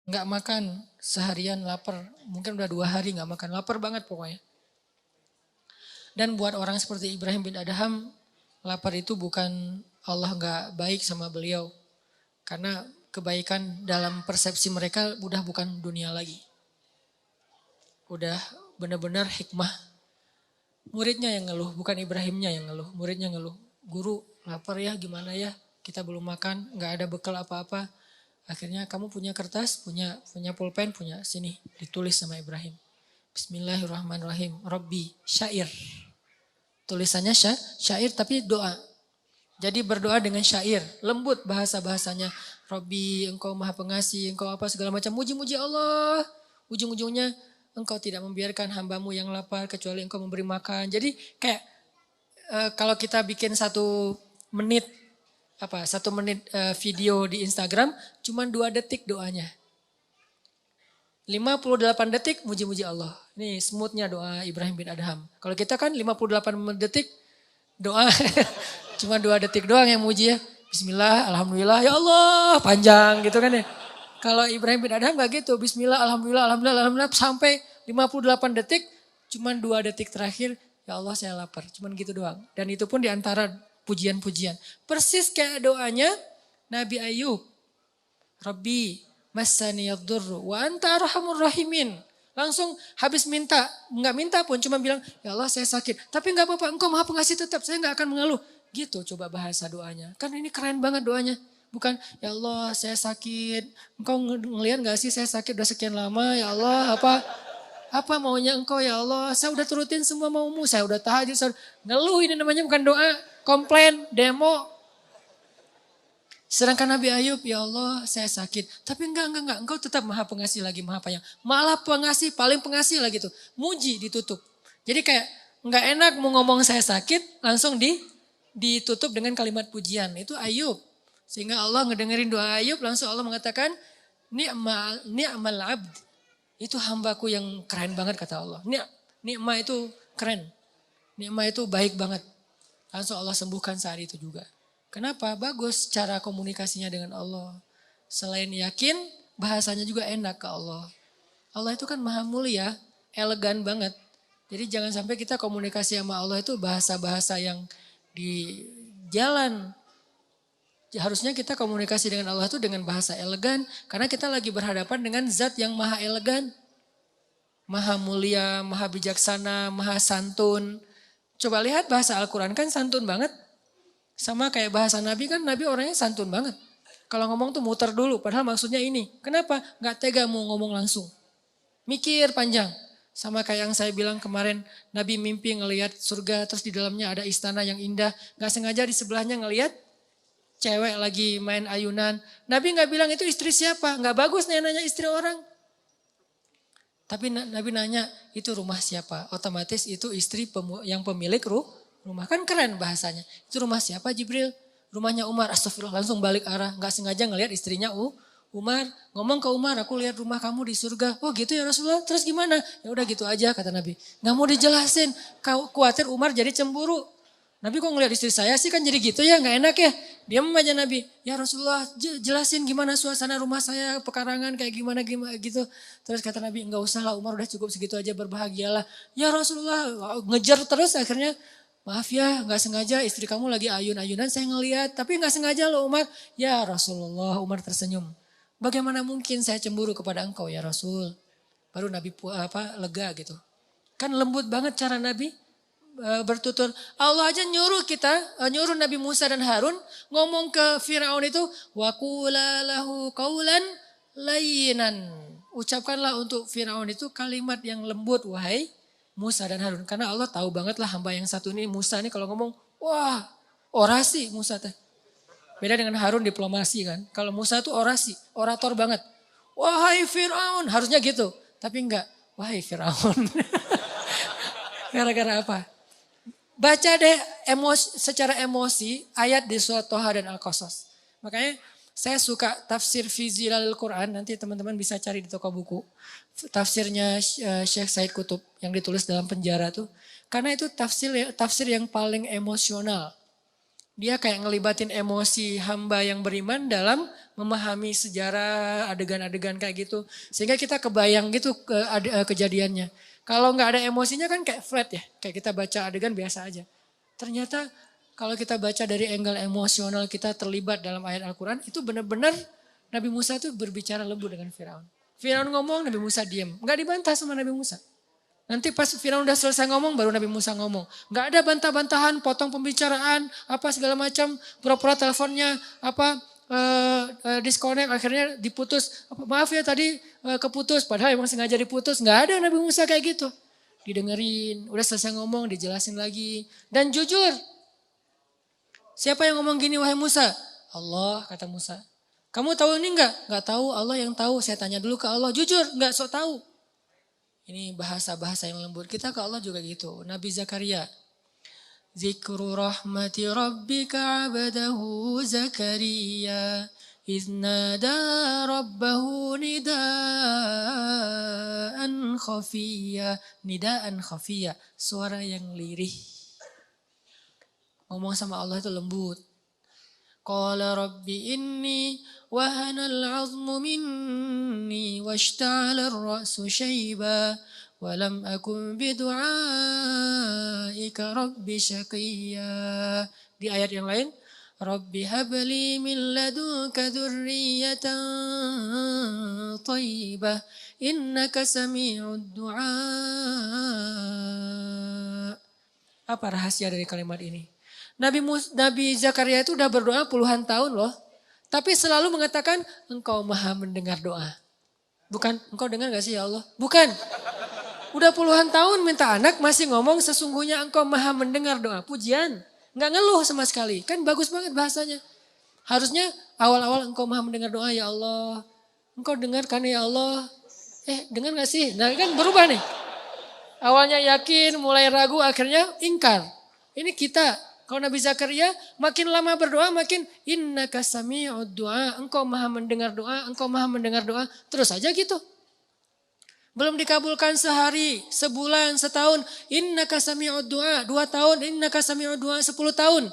nggak makan seharian lapar. Mungkin udah 2 hari nggak makan, lapar banget pokoknya. Dan buat orang seperti Ibrahim bin Adham, lapar itu bukan Allah nggak baik sama beliau. Karena kebaikan dalam persepsi mereka udah bukan dunia lagi. Udah benar-benar hikmah. Muridnya yang ngeluh, bukan Ibrahimnya yang ngeluh. Muridnya ngeluh, guru lapar ya gimana ya, kita belum makan, nggak ada bekal apa-apa. Akhirnya kamu punya kertas, punya pulpen, punya sini, ditulis sama Ibrahim. Bismillahirrahmanirrahim, Rabbi syair. Tulisannya syair tapi doa. Jadi berdoa dengan syair, lembut bahasa-bahasanya. Rabbi, engkau maha pengasih, engkau apa segala macam. Muji-muji Allah. Ujung-ujungnya engkau tidak membiarkan hambamu yang lapar kecuali engkau memberi makan. Jadi kayak kalau kita bikin 1 menit video di Instagram, cuma 2 detik doanya. 58 detik muji-muji Allah. Ini smoothnya doa Ibrahim bin Adham. Kalau kita kan 58 detik doa cuma 2 detik doang yang muji ya. Bismillah, alhamdulillah, ya Allah, panjang gitu kan ya. Kalau Ibrahim bin Adham gak gitu. Bismillah, alhamdulillah, alhamdulillah, alhamdulillah sampai 58 detik, cuma 2 detik terakhir, ya Allah saya lapar. Cuman gitu doang. Dan itu pun diantara pujian-pujian. Persis kayak doanya Nabi Ayub. Rabbi massani yadurru wa anta arhamur rahimin. Langsung habis minta, nggak minta pun cuma bilang, ya Allah saya sakit. Tapi nggak apa-apa, engkau maha pengasih tetap, saya nggak akan mengeluh. Gitu coba bahasa doanya. Kan ini keren banget doanya. Bukan, ya Allah saya sakit, engkau ngelihat gak sih saya sakit udah sekian lama, ya Allah apa maunya engkau ya Allah, saya udah turutin semua maumu, saya udah tahajud, ngeluh ini namanya bukan doa, komplain, demo. Sedangkan Nabi Ayub, ya Allah saya sakit. Tapi enggak, engkau tetap maha pengasih lagi, maha penyayang. Malah pengasih, paling pengasih lagi tuh. Muji ditutup. Jadi kayak enggak enak mau ngomong saya sakit, langsung ditutup dengan kalimat pujian. Itu Ayub. Sehingga Allah ngedengerin doa Ayub, langsung Allah mengatakan, ni'mal abd. Itu hambaku yang keren banget kata Allah. Ni'ma itu keren. Ni'ma itu baik banget. Langsung Allah sembuhkan saat itu juga. Kenapa? Bagus cara komunikasinya dengan Allah. Selain yakin, bahasanya juga enak ke Allah. Allah itu kan maha mulia, elegan banget. Jadi jangan sampai kita komunikasi sama Allah itu bahasa-bahasa yang di jalan. Harusnya kita komunikasi dengan Allah itu dengan bahasa elegan. Karena kita lagi berhadapan dengan zat yang maha elegan. Maha mulia, maha bijaksana, maha santun. Coba lihat bahasa Al-Quran kan santun banget. Sama kayak bahasa Nabi kan, Nabi orangnya santun banget. Kalau ngomong tuh muter dulu, padahal maksudnya ini. Kenapa? Gak tega mau ngomong langsung. Mikir panjang. Sama kayak yang saya bilang kemarin, Nabi mimpi ngelihat surga, terus di dalamnya ada istana yang indah. Gak sengaja di sebelahnya ngelihat cewek lagi main ayunan. Nabi gak bilang itu istri siapa, gak bagus nih nanya istri orang. Tapi Nabi nanya itu rumah siapa, otomatis itu istri yang pemilik rumah. Kan keren bahasanya. Itu rumah siapa Jibril? Rumahnya Umar. Astagfirullah langsung balik arah. Gak sengaja ngelihat istrinya Umar. Ngomong ke Umar, aku lihat rumah kamu di surga. Oh gitu ya Rasulullah, terus gimana? Ya udah gitu aja kata Nabi. Gak mau dijelasin. Khawatir Umar jadi cemburu. Nabi kok ngelihat istri saya sih kan jadi gitu ya, gak enak ya. Diam aja Nabi. Ya Rasulullah jelasin gimana suasana rumah saya, pekarangan kayak gimana gitu. Terus kata Nabi, enggak usah lah Umar udah cukup segitu aja berbahagialah. Ya Rasulullah ngejar terus akhirnya. Maaf ya, gak sengaja istri kamu lagi ayun-ayunan saya ngelihat. Tapi gak sengaja loh Umar. Ya Rasulullah, Umar tersenyum. Bagaimana mungkin saya cemburu kepada engkau ya Rasul. Baru Nabi lega gitu. Kan lembut banget cara Nabi bertutur. Allah aja nyuruh Nabi Musa dan Harun ngomong ke Firaun itu. Wa qula lahu qawlan layyinan. Ucapkanlah untuk Firaun itu kalimat yang lembut wahai Musa dan Harun. Karena Allah tahu banget lah hamba yang satu ini Musa ini kalau ngomong, wah orasi Musa teh. Beda dengan Harun diplomasi kan. Kalau Musa tuh orasi, orator banget. Wahai Fir'aun, harusnya gitu. Tapi enggak, wahai Fir'aun. Gara-gara apa? Baca deh secara emosi ayat di surat Toha dan Al-Qasas. Makanya saya suka tafsir fi Zilalil Quran, nanti teman-teman bisa cari di toko buku. Tafsirnya Syekh Said Qutb yang ditulis dalam penjara tuh. Karena itu tafsir yang paling emosional. Dia kayak ngelibatin emosi hamba yang beriman dalam memahami sejarah adegan-adegan kayak gitu. Sehingga kita kebayang gitu kejadiannya. Kalau nggak ada emosinya kan kayak flat ya. Kayak kita baca adegan biasa aja. Ternyata kalau kita baca dari angle emosional kita terlibat dalam ayat Al-Quran. Itu benar-benar Nabi Musa itu berbicara lembut dengan Firaun. Firaun ngomong, Nabi Musa diam. Nggak dibantah sama Nabi Musa. Nanti pas Firaun udah selesai ngomong, baru Nabi Musa ngomong. Gak ada bantah-bantahan, potong pembicaraan, apa segala macam, pura-pura teleponnya, disconnect, akhirnya diputus. Maaf ya tadi keputus, padahal emang sengaja diputus. Gak ada Nabi Musa kayak gitu. Didengerin, udah selesai ngomong, dijelasin lagi. Dan jujur, siapa yang ngomong gini wahai Musa? Allah, kata Musa. Kamu tahu ini enggak? Enggak tahu, Allah yang tahu. Saya tanya dulu ke Allah, jujur, enggak sok tahu. Ini bahasa-bahasa yang lembut. Kita ke Allah juga gitu. Nabi Zakaria. Zikru rahmati rabbika abadahu Zakaria. Iznada rabbahu nidaan khafiyya. Nidaan khafiyya. Suara yang lirih. Ngomong sama Allah itu lembut. Qala rabbi inni wahana al-'azmu minni washta'ala ar-ra'su shayba wa lam akun bidu'aika rabbi syaqiyya. Di ayat yang lain, Rabbi habli min ladunka dzurriyyatan thayyibah innaka sami'ud du'a. Apa rahasia dari kalimat ini? Nabi Zakaria itu udah berdoa puluhan tahun loh. Tapi selalu mengatakan engkau maha mendengar doa. Bukan, engkau dengar gak sih ya Allah? Bukan. Udah puluhan tahun minta anak masih ngomong sesungguhnya engkau maha mendengar doa. Pujian. Gak ngeluh sama sekali. Kan bagus banget bahasanya. Harusnya awal-awal engkau maha mendengar doa ya Allah. Engkau dengar kan ya Allah. Dengar gak sih? Nah kan berubah nih. Awalnya yakin, mulai ragu, akhirnya ingkar. Ini kita. Kalau Nabi Zakaria makin lama berdoa makin innaka sami'ud du'a. Engkau maha mendengar doa, engkau maha mendengar doa. Terus aja gitu. Belum dikabulkan sehari, sebulan, setahun. Innaka sami'ud du'a. 2 tahun, innaka sami'ud du'a 10 tahun.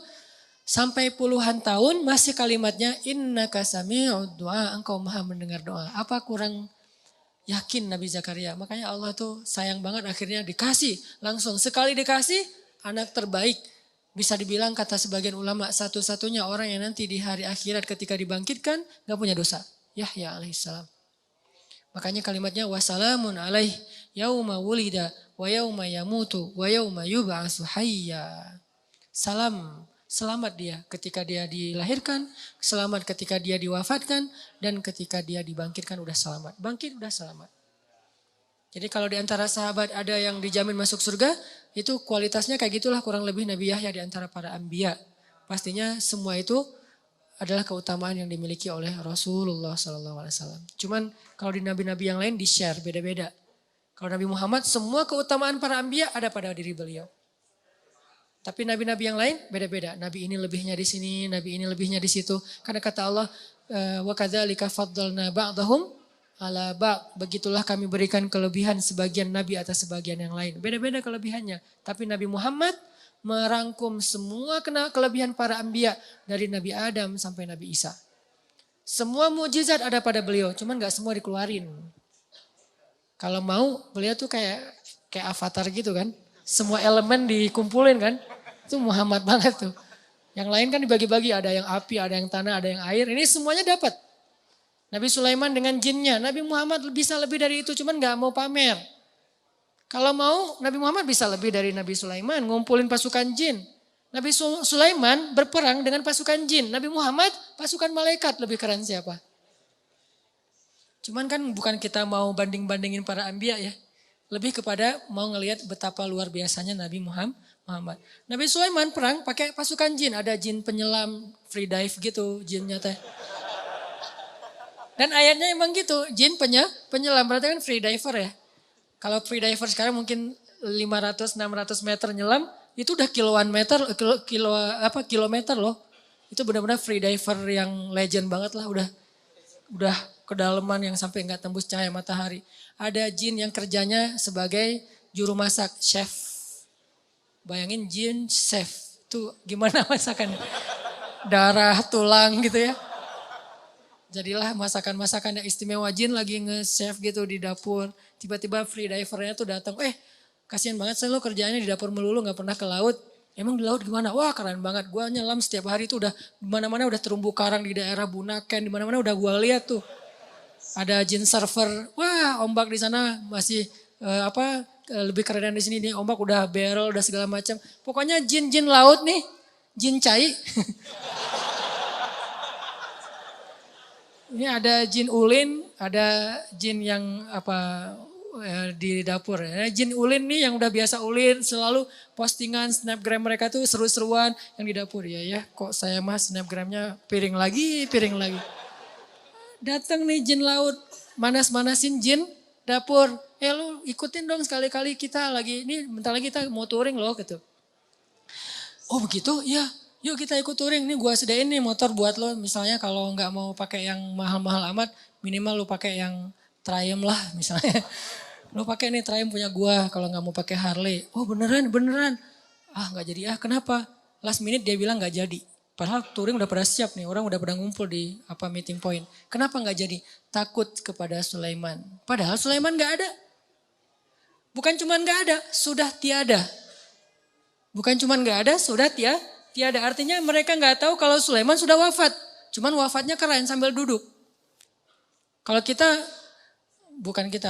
Sampai puluhan tahun masih kalimatnya innaka sami'ud du'a. Engkau maha mendengar doa. Apa kurang yakin Nabi Zakaria? Makanya Allah tuh sayang banget akhirnya dikasih. Langsung sekali dikasih anak terbaik. Bisa dibilang kata sebagian ulama satu-satunya orang yang nanti di hari akhirat ketika dibangkitkan gak punya dosa. Yahya alaihissalam. Makanya kalimatnya wassalamun alaih yauma wulida wa yauma yamutu wa yauma yub'atsu hayya. Salam, selamat dia ketika dia dilahirkan, selamat ketika dia diwafatkan, dan ketika dia dibangkitkan udah selamat. Bangkit udah selamat. Jadi kalau di antara sahabat ada yang dijamin masuk surga, itu kualitasnya kayak gitulah kurang lebih Nabi Yahya di antara para anbiya. Pastinya semua itu adalah keutamaan yang dimiliki oleh Rasulullah SAW. Cuman kalau di nabi-nabi yang lain di-share beda-beda. Kalau Nabi Muhammad semua keutamaan para anbiya ada pada diri beliau. Tapi nabi-nabi yang lain beda-beda. Nabi ini lebihnya di sini, nabi ini lebihnya di situ. Karena kata Allah, wa kadzalika faddalna ba'dahum ala ba'd. Begitulah kami berikan kelebihan sebagian nabi atas sebagian yang lain. Beda-beda kelebihannya. Tapi Nabi Muhammad merangkum semua kelebihan para anbiya dari Nabi Adam sampai Nabi Isa. Semua mukjizat ada pada beliau, cuman gak semua dikeluarin. Kalau mau beliau tuh kayak avatar gitu kan. Semua elemen dikumpulin kan. Itu Muhammad banget tuh. Yang lain kan dibagi-bagi, ada yang api, ada yang tanah, ada yang air. Ini semuanya dapat. Nabi Sulaiman dengan jinnya. Nabi Muhammad bisa lebih dari itu, cuman gak mau pamer. Kalau mau Nabi Muhammad bisa lebih dari Nabi Sulaiman, ngumpulin pasukan jin. Nabi Sulaiman berperang dengan pasukan jin. Nabi Muhammad pasukan malaikat, lebih keren siapa? Cuman kan bukan kita mau banding-bandingin para anbiya ya. Lebih kepada mau ngelihat betapa luar biasanya Nabi Muhammad. Nabi Sulaiman perang pakai pasukan jin. Ada jin penyelam, free dive gitu jinnya teh. Dan ayatnya emang gitu, jin penyelam, berarti kan free diver ya. Kalau free diver sekarang mungkin 500-600 meter nyelam, itu udah kilometer loh. Itu benar-benar free diver yang legend banget lah, udah kedalaman yang sampai nggak tembus cahaya matahari. Ada jin yang kerjanya sebagai juru masak, chef. Bayangin jin chef, tuh gimana masakannya. darah, tulang gitu ya. Jadilah masakan-masakan yang istimewa. Jin lagi nge-chef gitu di dapur. Tiba-tiba free divernya tuh datang. Kasihan banget sih lo kerjaannya di dapur melulu gak pernah ke laut. Emang di laut gimana? Wah keren banget. Gua nyelam setiap hari tuh udah dimana-mana udah terumbu karang di daerah Bunaken. Dimana-mana udah gua lihat tuh. Ada jin surfer. Wah ombak di sana masih lebih keren di sini nih. Ombak udah barrel, udah segala macam. Pokoknya jin-jin laut nih. Jin cai. Ini ada jin ulin, ada jin yang di dapur. Jin ulin nih yang udah biasa ulin, selalu postingan snapgram mereka tuh seru-seruan yang di dapur. Ya, kok saya mah snapgramnya piring lagi. Datang nih jin laut, manas-manasin jin dapur. Lu ikutin dong sekali-kali kita lagi, ini bentar lagi kita mau touring loh gitu. Oh begitu? Ya. Yuk kita ikut touring, nih gua sediain nih motor buat lo. Misalnya kalau nggak mau pakai yang mahal-mahal amat, minimal lo pakai yang Triumph lah misalnya. Lo pakai nih Triumph punya gua kalau nggak mau pakai Harley. Oh beneran. Ah nggak jadi kenapa? Last minute dia bilang nggak jadi. Padahal touring udah pada siap nih, orang udah pada ngumpul di meeting point. Kenapa nggak jadi? Takut kepada Sulaiman. Padahal Sulaiman nggak ada. Bukan cuma nggak ada, sudah tiada. Bukan cuma nggak ada, sudah tiada. Artinya mereka nggak tahu kalau Sulaiman sudah wafat. Cuman wafatnya keren sambil duduk. Kalau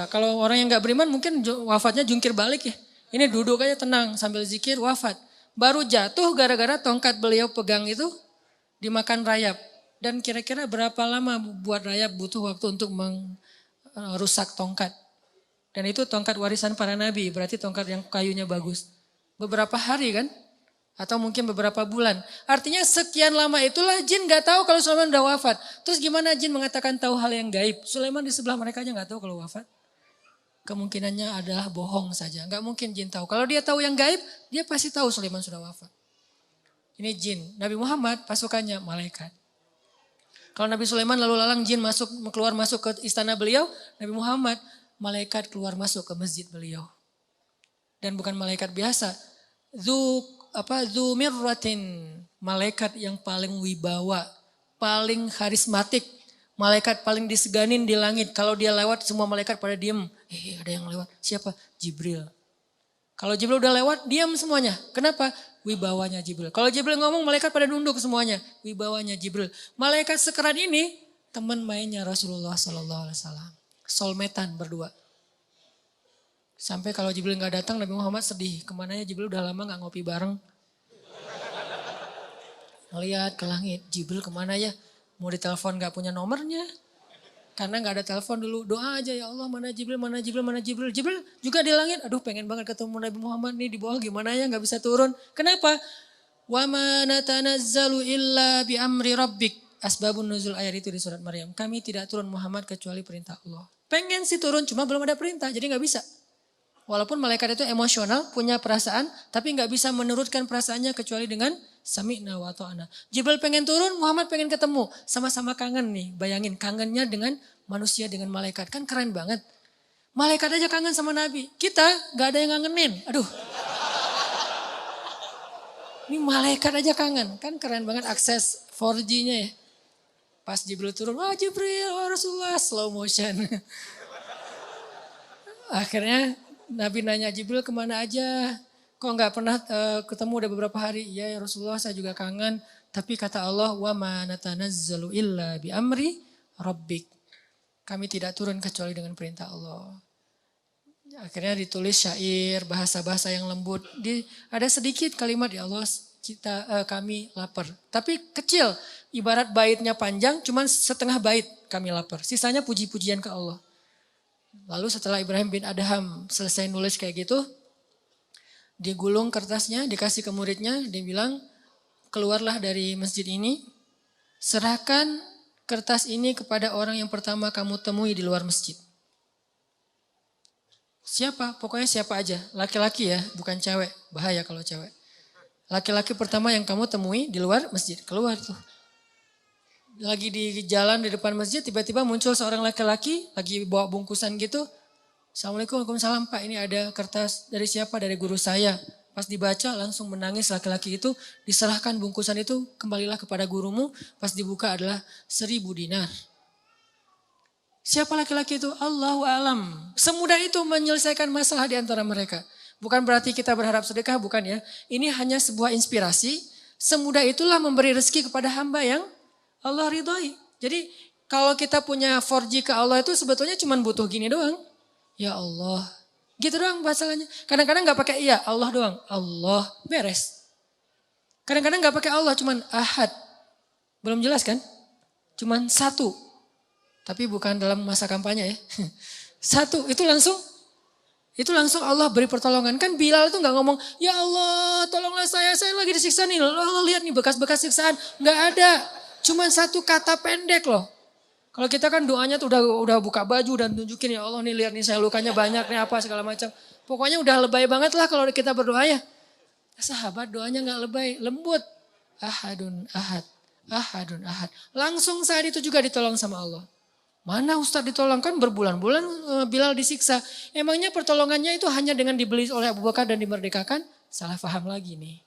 kalau orang yang nggak beriman mungkin wafatnya jungkir balik ya. Ini duduk aja tenang sambil zikir wafat. Baru jatuh gara-gara tongkat beliau pegang itu dimakan rayap. Dan kira-kira berapa lama buat rayap butuh waktu untuk merusak tongkat. Dan itu tongkat warisan para nabi, berarti tongkat yang kayunya bagus. Beberapa hari kan? Atau mungkin beberapa bulan. Artinya sekian lama itulah jin gak tahu kalau Sulaiman udah wafat. Terus gimana jin mengatakan tahu hal yang gaib? Sulaiman di sebelah mereka aja gak tahu kalau wafat. Kemungkinannya adalah bohong saja. Gak mungkin jin tahu. Kalau dia tahu yang gaib, dia pasti tahu Sulaiman sudah wafat. Ini jin. Nabi Muhammad pasukannya malaikat. Kalau Nabi Sulaiman lalu lalang jin keluar masuk ke istana beliau. Nabi Muhammad malaikat keluar masuk ke masjid beliau. Dan bukan malaikat biasa. Zumirratin, malaikat yang paling wibawa, paling karismatik, malaikat paling diseganin di langit. Kalau dia lewat semua malaikat pada diem. Ada yang lewat, siapa? Jibril. Kalau Jibril udah lewat, diam semuanya. Kenapa? Wibawanya Jibril. Kalau Jibril ngomong, malaikat pada nunduk semuanya. Wibawanya Jibril. Malaikat sekeren ini, teman mainnya Rasulullah SAW. Soulmate-an berdua. Sampai kalau Jibril gak datang, Nabi Muhammad sedih. Kemana ya Jibril udah lama gak ngopi bareng. Ngeliat ke langit, Jibril kemana ya? Mau ditelepon gak punya nomornya. Karena gak ada telepon dulu. Doa aja ya Allah mana Jibril. Jibril juga di langit. Aduh pengen banget ketemu Nabi Muhammad nih di bawah gimana ya gak bisa turun. Kenapa? Wa ma natanazzalu illa bi amri rabbik. Asbabun nuzul ayat itu di surat Maryam. Kami tidak turun Muhammad kecuali perintah Allah. Pengen sih turun cuma belum ada perintah jadi gak bisa. Walaupun malaikat itu emosional, punya perasaan, tapi nggak bisa menurutkan perasaannya kecuali dengan sami'na wa ta'ana. Jibril pengen turun, Muhammad pengen ketemu. Sama-sama kangen nih, bayangin kangennya dengan manusia dengan malaikat. Kan keren banget. Malaikat aja kangen sama Nabi. Kita nggak ada yang ngangenin. Aduh. Ini malaikat aja kangen. Kan keren banget akses 4G-nya ya. Pas Jibril turun, wah Jibril, wah Rasulullah, slow motion. Akhirnya Nabi nanya Jibril kemana aja, kok nggak pernah ketemu udah beberapa hari. Ya Rasulullah saya juga kangen. Tapi kata Allah, wa ma natanazzalu illa bi amri rabbik. Kami tidak turun kecuali dengan perintah Allah. Akhirnya ditulis syair, bahasa-bahasa yang lembut. Ada sedikit kalimat ya Allah kami lapar. Tapi kecil, ibarat baitnya panjang, cuman setengah bait kami lapar. Sisanya puji-pujian ke Allah. Lalu setelah Ibrahim bin Adham selesai nulis kayak gitu, digulung kertasnya, dikasih ke muridnya, dia bilang, keluarlah dari masjid ini, serahkan kertas ini kepada orang yang pertama kamu temui di luar masjid. Siapa? Pokoknya siapa aja, laki-laki ya, bukan cewek, bahaya kalau cewek. Laki-laki pertama yang kamu temui di luar masjid, keluar tuh. Lagi di jalan di depan masjid tiba-tiba muncul seorang laki-laki lagi bawa bungkusan gitu. Assalamualaikum, waalaikumsalam Pak, ini ada kertas dari siapa? Dari guru saya. Pas dibaca langsung menangis laki-laki itu, diserahkan bungkusan itu, kembalilah kepada gurumu. Pas dibuka adalah 1.000 dinar. Siapa laki-laki itu? Allahu alam. Semudah itu menyelesaikan masalah di antara mereka. Bukan berarti kita berharap sedekah, bukan ya. Ini hanya sebuah inspirasi. Semudah itulah memberi rezeki kepada hamba yang Allah ridhoi. Jadi kalau kita punya 4G ke Allah itu sebetulnya cuma butuh gini doang. Ya Allah. Gitu doang masalahnya. Kadang-kadang gak pakai iya, Allah doang. Allah, beres. Kadang-kadang gak pakai Allah, cuman ahad. Belum jelas kan? Cuman satu. Tapi bukan dalam masa kampanye ya. Satu, itu langsung Allah beri pertolongan. Kan Bilal itu gak ngomong, ya Allah tolonglah saya lagi disiksa nih. Allah lihat nih bekas-bekas siksaan. Gak ada. Cuman satu kata pendek loh. Kalau kita kan doanya tuh udah buka baju dan tunjukin ya Allah nih lihat nih saya lukanya banyak nih apa segala macam. Pokoknya udah lebay banget lah kalau kita berdoa ya. Sahabat doanya gak lebay, lembut. Ahadun ahad, ahadun ahad. Langsung saat itu juga ditolong sama Allah. Mana Ustadz ditolong kan berbulan-bulan Bilal disiksa. Emangnya pertolongannya itu hanya dengan dibeli oleh Abu Bakar dan dimerdekakan? Salah paham lagi nih.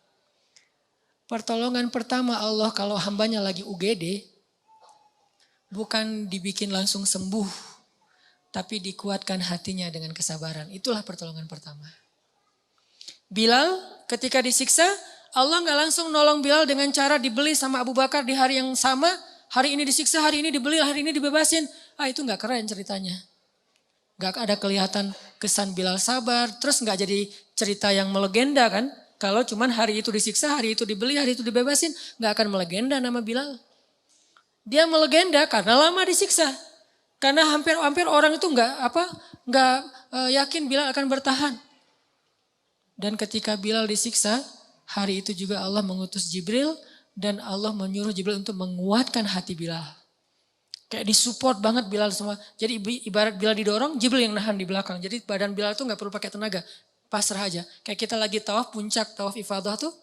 Pertolongan pertama Allah kalau hambanya lagi UGD. Bukan dibikin langsung sembuh. Tapi dikuatkan hatinya dengan kesabaran. Itulah pertolongan pertama. Bilal ketika disiksa. Allah gak langsung nolong Bilal dengan cara dibeli sama Abu Bakar di hari yang sama. Hari ini disiksa, hari ini dibeli, hari ini dibebasin. Itu gak keren ceritanya. Gak ada kelihatan kesan Bilal sabar. Terus gak jadi cerita yang melegenda kan. Kalau cuman hari itu disiksa, hari itu dibeli, hari itu dibebasin. Gak akan melegenda nama Bilal. Dia melegenda karena lama disiksa. Karena hampir orang itu nggak yakin Bilal akan bertahan. Dan ketika Bilal disiksa, hari itu juga Allah mengutus Jibril dan Allah menyuruh Jibril untuk menguatkan hati Bilal. Kayak disupport banget Bilal semua. Jadi ibarat Bilal didorong, Jibril yang nahan di belakang. Jadi badan Bilal tuh nggak perlu pakai tenaga, pasrah aja. Kayak kita lagi tawaf puncak tawaf ifadah tuh.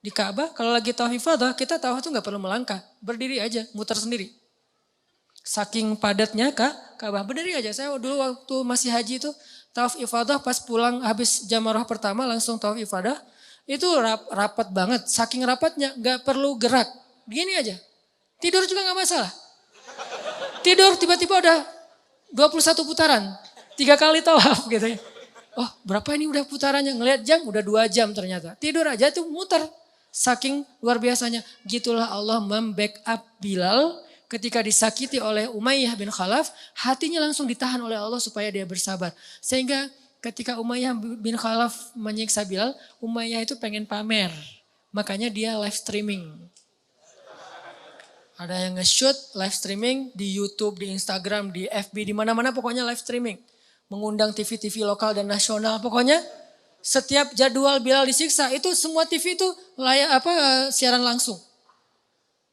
Di Ka'bah, kalau lagi tawaf ifadah, kita tawaf tuh gak perlu melangkah. Berdiri aja, muter sendiri. Saking padatnya Ka'bah, berdiri aja. Saya dulu waktu masih haji itu, tawaf ifadah pas pulang habis jamarah pertama langsung tawaf ifadah. Itu rapat banget, saking rapatnya gak perlu gerak. Begini aja, tidur juga gak masalah. Tidur tiba-tiba udah 21 putaran, 3 kali tawaf gitu ya. Oh berapa ini udah putarannya, ngelihat jam udah 2 jam ternyata. Tidur aja tuh muter. Saking luar biasanya, gitulah Allah membackup Bilal ketika disakiti oleh Umayyah bin Khalaf, hatinya langsung ditahan oleh Allah supaya dia bersabar. Sehingga ketika Umayyah bin Khalaf menyiksa Bilal, Umayyah itu pengen pamer. Makanya dia live streaming. Ada yang nge-shoot live streaming di YouTube, di Instagram, di FB, di mana-mana pokoknya live streaming. Mengundang TV-TV lokal dan nasional pokoknya. Setiap jadwal Bilal disiksa itu semua TV itu siaran langsung.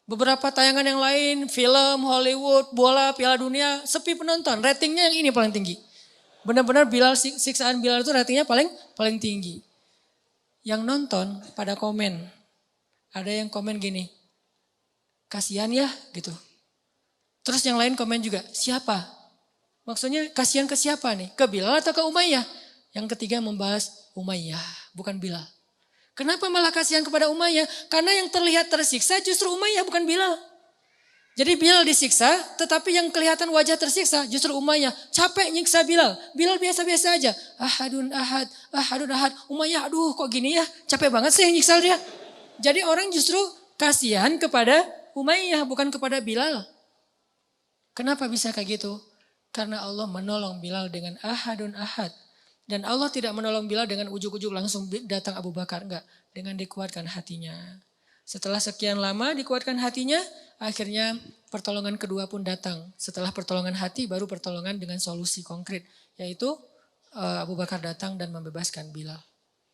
Beberapa tayangan yang lain, film, Hollywood, bola, Piala Dunia, sepi penonton. Ratingnya yang ini paling tinggi. Benar-benar siksaan Bilal itu ratingnya paling tinggi. Yang nonton pada komen. Ada yang komen gini, kasihan ya gitu. Terus yang lain komen juga, siapa? Maksudnya kasihan ke siapa nih? Ke Bilal atau ke Umayyah? Yang ketiga membalas Umayyah, bukan Bilal. Kenapa malah kasihan kepada Umayyah? Karena yang terlihat tersiksa justru Umayyah, bukan Bilal. Jadi Bilal disiksa, tetapi yang kelihatan wajah tersiksa justru Umayyah. Capek nyiksa Bilal. Bilal biasa-biasa aja. Ahadun ahad, ahadun ahad. Umayyah, aduh kok gini ya, capek banget sih nyiksa dia. Jadi orang justru kasihan kepada Umayyah, bukan kepada Bilal. Kenapa bisa kayak gitu? Karena Allah menolong Bilal dengan ahadun ahad. Dan Allah tidak menolong Bilal dengan ujuk-ujuk langsung datang Abu Bakar. Enggak, dengan dikuatkan hatinya. Setelah sekian lama dikuatkan hatinya, akhirnya pertolongan kedua pun datang. Setelah pertolongan hati baru pertolongan dengan solusi konkret. Yaitu Abu Bakar datang dan membebaskan Bilal.